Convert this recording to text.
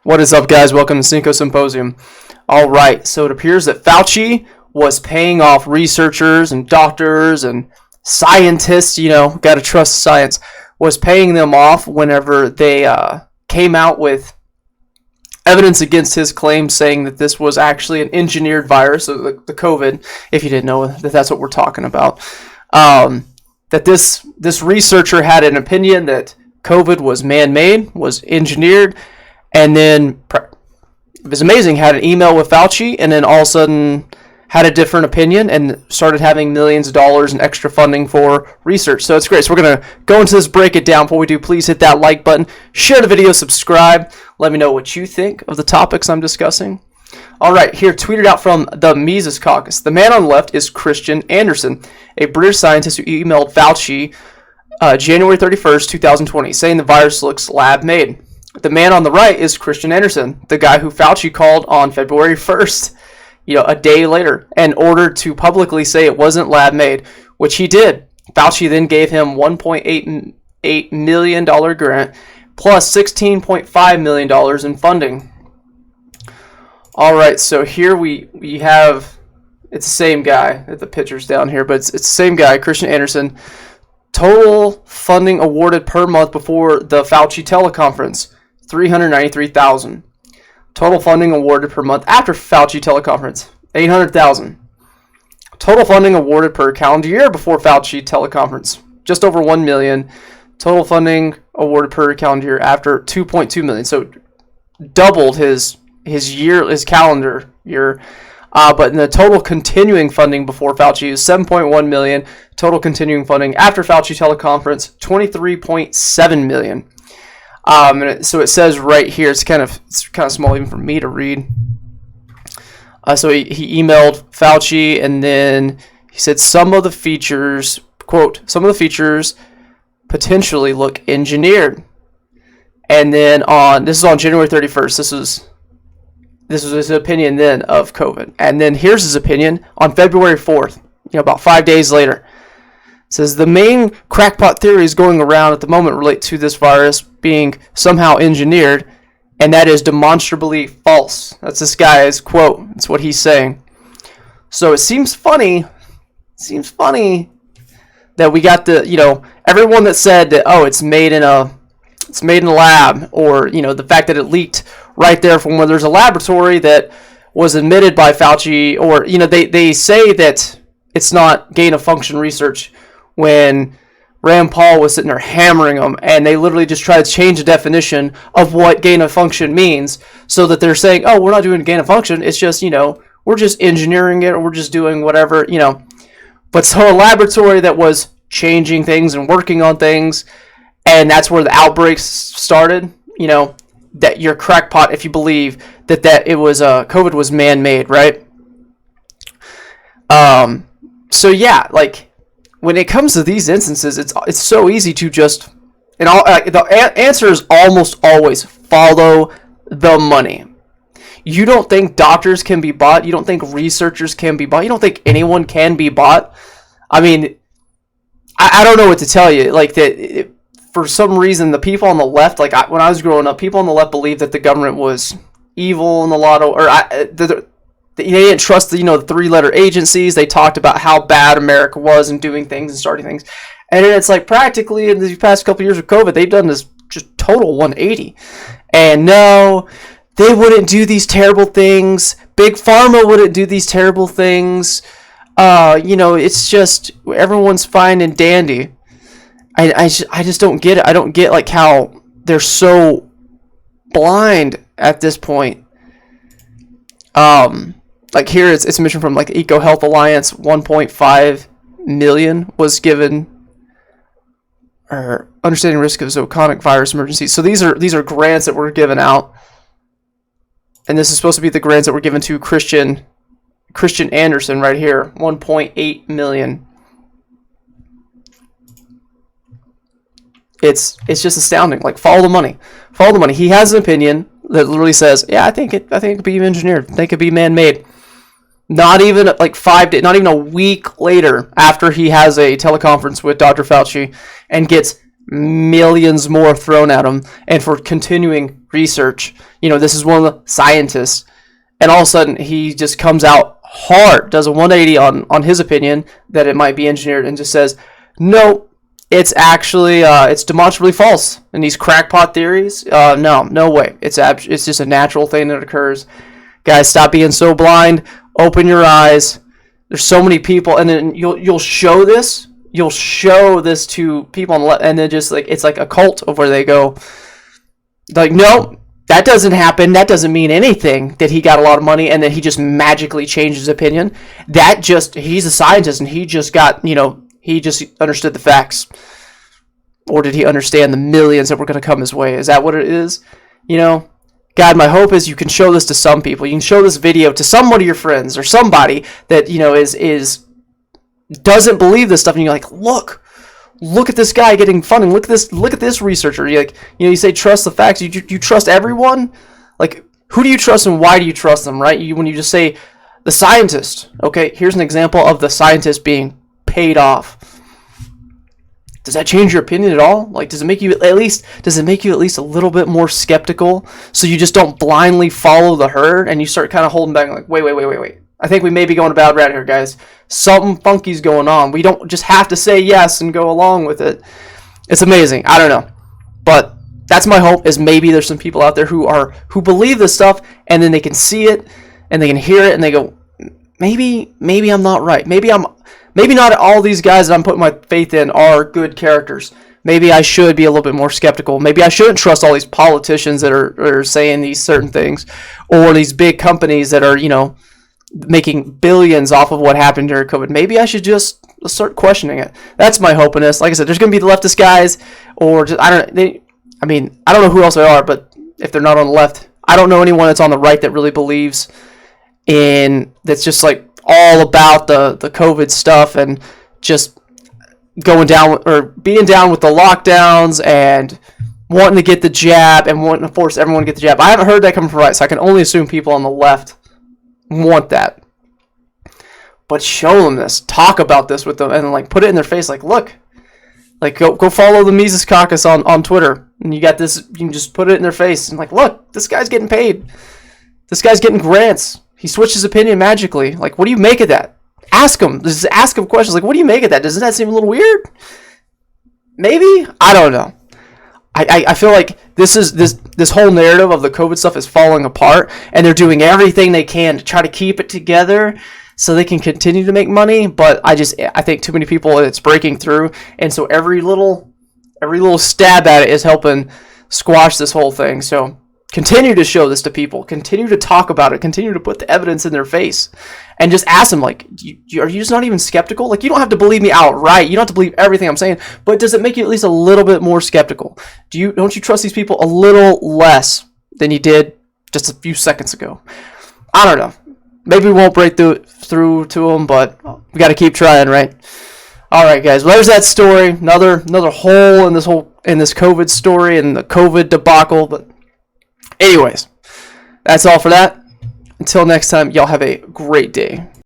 What is up, guys? Welcome to Cinco Symposium. All right, so it appears that Fauci was paying off researchers and doctors and scientists, got to trust science, was paying them off whenever they came out with evidence against his claim saying that this was actually an engineered virus, so the COVID, if you didn't know that that's what we're talking about, that this researcher had an opinion that COVID was man-made, was engineered, and then it was amazing, had an email with Fauci, and then all of a sudden had a different opinion and started having millions of dollars in extra funding for research. So it's great. So we're going to go into this, break it down. Before we do, please hit that like button, share the video, subscribe. Let me know what you think of the topics I'm discussing. All right, here, tweeted out from the Mises Caucus. The man on the left is Christian Anderson, a British scientist who emailed Fauci January 31st, 2020, saying the virus looks lab-made. The man on the right is Christian Anderson, the guy who Fauci called on February 1st, a day later, and ordered to publicly say it wasn't lab-made, which he did. Fauci then gave him $1.88 million grant plus $16.5 million in funding. All right, so here we have, it's the same guy, the picture's down here, but it's the same guy, Christian Anderson. Total funding awarded per month before the Fauci teleconference, $393,000. Total funding awarded per month after Fauci teleconference, $800,000. Total funding awarded per calendar year before Fauci teleconference, just over $1 million. Total funding awarded per calendar year after $2.2 million. So doubled his calendar year. But in the total continuing funding before Fauci is $7.1 million. Total continuing funding after Fauci teleconference, $23.7 million. So it says right here, it's kind of small even for me to read. So he emailed Fauci, and then he said some of the features, quote, some of the features potentially look engineered. And then this is on January 31st. This was his opinion then of COVID. And then here's his opinion on February 4th, about 5 days later. It says the main crackpot theories going around at the moment relate to this virus being somehow engineered, and that is demonstrably false. That's this guy's quote. That's what he's saying. So it seems funny that we got everyone that said that, it's made in a lab, or the fact that it leaked right there from where there's a laboratory that was admitted by Fauci, or they say that it's not gain-of-function research when Rand Paul was sitting there hammering them, and they literally just tried to change the definition of what gain-of-function means, so that they're saying, we're not doing gain-of-function, it's just, we're just engineering it, or we're just doing whatever, But so a laboratory that was changing things and working on things, and that's where the outbreaks started, that you're crackpot if you believe that it was COVID was man-made, right? So yeah, when it comes to these instances, it's so easy to just, the answer is almost always follow the money. You don't think doctors can be bought? You don't think researchers can be bought? You don't think anyone can be bought? I mean, I don't know what to tell you. For some reason, the people on the left, when I was growing up, people on the left believed that the government was evil in the lotto, or they didn't trust the three-letter agencies. They talked about how bad America was in doing things and starting things, and then it's practically in the past couple of years of COVID, they've done this just total 180. And no, they wouldn't do these terrible things. Big Pharma wouldn't do these terrible things. It's just everyone's fine and dandy. I just don't get it. I don't get how they're so blind at this point. Here it's a mission from Eco Health Alliance, 1.5 million was given, or understanding risk of zoonotic virus emergencies. So these are grants that were given out, and this is supposed to be the grants that were given to Christian Anderson right here, 1.8 million. It's just astounding. Follow the money. Follow the money. He has an opinion that literally says, I think it could be engineered. I think it could be man-made. Not even 5 days, not even a week later, after he has a teleconference with Dr. Fauci and gets millions more thrown at him, and for continuing research. This is one of the scientists, and all of a sudden he just comes out hard, does a 180 on his opinion that it might be engineered, and just says, no, it's actually it's demonstrably false. And these crackpot theories, no way. It's just a natural thing that occurs. Guys, stop being so blind. Open your eyes. There's so many people, and then you'll show this. You'll show this to people on the left, and then just like it's like a cult of where they go, like, no, that doesn't happen. That doesn't mean anything. That he got a lot of money, and then he just magically changed his opinion. He's a scientist, and he just got, he just understood the facts. Or did he understand the millions that were going to come his way? Is that what it is? God, my hope is you can show this to some people. You can show this video to somebody of your friends or somebody that, is doesn't believe this stuff, and you're like, look at this guy getting funding. Look at this researcher. You you say trust the facts. You trust everyone. Like, who do you trust and why do you trust them? Right? When you just say the scientist. Okay, here's an example of the scientist being paid off. Does that change your opinion at all? Like, does it make you at least a little bit more skeptical, so you just don't blindly follow the herd and you start kind of holding back, like, wait. I think we may be going a bad route here, guys. Something funky's going on. We don't just have to say yes and go along with it. It's amazing. I don't know. But that's my hope, is maybe there's some people out there who believe this stuff, and then they can see it and they can hear it and they go, maybe I'm not right. Maybe not all these guys that I'm putting my faith in are good characters. Maybe I should be a little bit more skeptical. Maybe I shouldn't trust all these politicians that are saying these certain things, or these big companies that are, making billions off of what happened during COVID. Maybe I should just start questioning it. That's my hope in this. Like I said, there's going to be the leftist guys, or just, I don't know who else they are, but if they're not on the left, I don't know anyone that's on the right that really believes that's just like all about the COVID stuff and just going down or being down with the lockdowns and wanting to get the jab and wanting to force everyone to get the jab. I haven't heard that coming from right, so I can only assume people on the left want that. But show them this, talk about this with them, and like put it in their face. Like, look, like go follow the Mises Caucus on Twitter, and you got this. You can just put it in their face and like, look, this guy's getting paid. This guy's getting grants. He switched his opinion magically. Like, what do you make of that? Ask him. Just ask him questions. Like, what do you make of that? Doesn't that seem a little weird? Maybe, I don't know. I feel like this whole narrative of the COVID stuff is falling apart, and they're doing everything they can to try to keep it together so they can continue to make money. But I think too many people, it's breaking through, and so every little stab at it is helping squash this whole thing. So continue to show this to people. Continue to talk about it. Continue to put the evidence in their face. And just ask them, like, are you just not even skeptical? Like, you don't have to believe me outright. You don't have to believe everything I'm saying. But does it make you at least a little bit more skeptical? Don't you trust these people a little less than you did just a few seconds ago? I don't know. Maybe we won't break through to them, but we got to keep trying, right? All right, guys. Well, there's that story. Another hole in this COVID story and the COVID debacle. But anyways, that's all for that. Until next time, y'all have a great day.